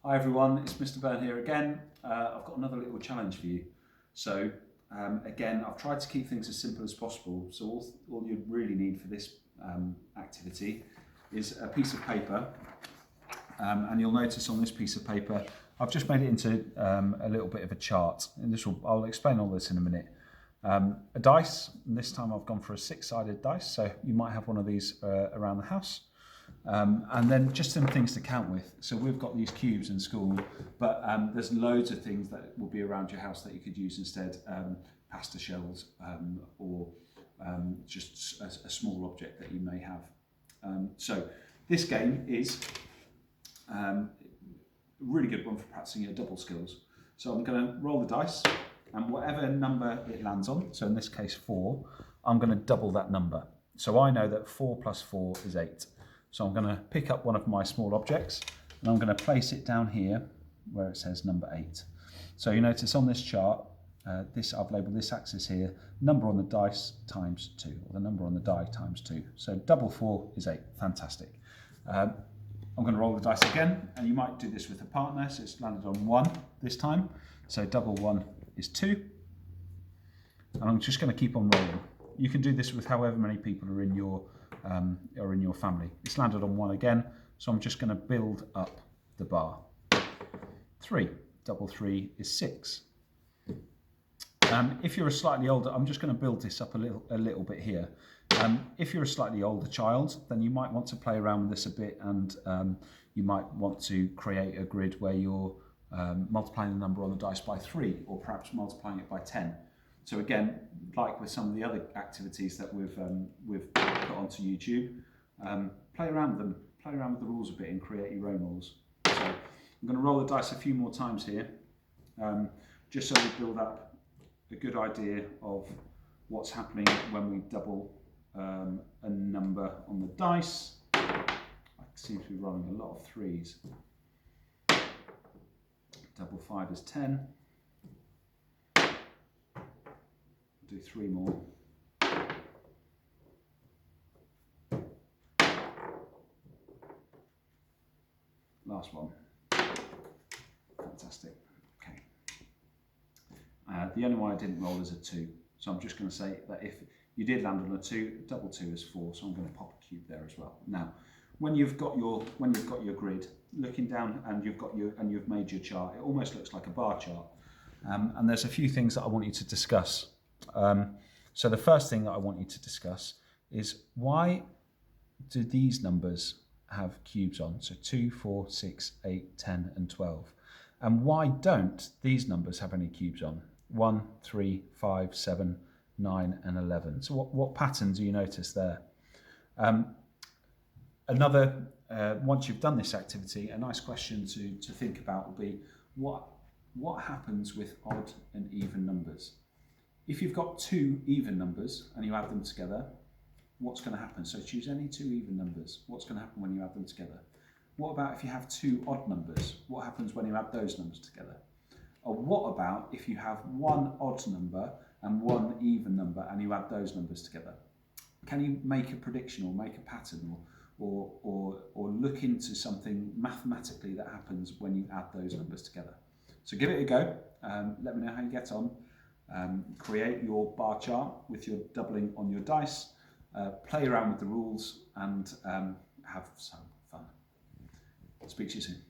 Hi everyone, it's Mr. Byrne here again. I've got another little challenge for you. So again, I've tried to keep things as simple as possible. So all you really need for this activity is a piece of paper. And you'll notice on this piece of paper, I've just made it into a little bit of a chart. And I'll explain all this in a minute. A dice, and this time I've gone for a 6-sided dice. So you might have one of these around the house. And then just some things to count with. So we've got these cubes in school, but there's loads of things that will be around your house that you could use instead. Pasta shells or just a small object that you may have. So this game is a really good one for practicing your double skills. So I'm going to roll the dice, and whatever number it lands on, so in this case 4, I'm going to double that number. So I know that 4 plus 4 is 8. So I'm going to pick up one of my small objects and I'm going to place it down here where it says number 8. So you notice on this chart, I've labelled this axis here, number on the dice times 2, or the number on the die times 2. So double 4 is 8, fantastic. I'm going to roll the dice again, and you might do this with a partner, so it's landed on 1 this time. So double 1 is 2. And I'm just going to keep on rolling. You can do this with however many people are in your family. It's landed on 1 again, so I'm just going to build up the bar. 3, double 3 is 6. If you're a slightly older, I'm just going to build this up a little bit here. If you're a slightly older child, then you might want to play around with this a bit, and you might want to create a grid where you're multiplying the number on the dice by 3, or perhaps multiplying it by 10. So again, like with some of the other activities that we've put onto YouTube, play around with them, play around with the rules a bit and create your own rules. So I'm going to roll the dice a few more times here, just so we build up a good idea of what's happening when we double a number on the dice. I seem to be rolling a lot of 3s. Double 5 is 10. Do 3 more. Last one. Fantastic. Okay. The only one I didn't roll is a 2. So I'm just going to say that if you did land on a 2, double 2 is 4. So I'm going to pop a cube there as well. Now, when you've got your grid, looking down and you've made your chart, it almost looks like a bar chart. And there's a few things that I want you to discuss. So the first thing that I want you to discuss is, why do these numbers have cubes on? So 2, 4, 6, 8, 10 and 12. And why don't these numbers have any cubes on? 1, 3, 5, 7, 9 and 11. So what pattern do you notice there? Once you've done this activity, a nice question to think about will be, what happens with odd and even numbers? If you've got 2 even numbers and you add them together, what's going to happen? So choose any 2 even numbers. What's going to happen when you add them together? What about if you have 2 odd numbers? What happens when you add those numbers together? Or what about if you have 1 odd number and 1 even number and you add those numbers together? Can you make a prediction or make a pattern or look into something mathematically that happens when you add those numbers together? So give it a go. Let me know how you get on. Create your bar chart with your doubling on your dice, play around with the rules and have some fun. Speak to you soon.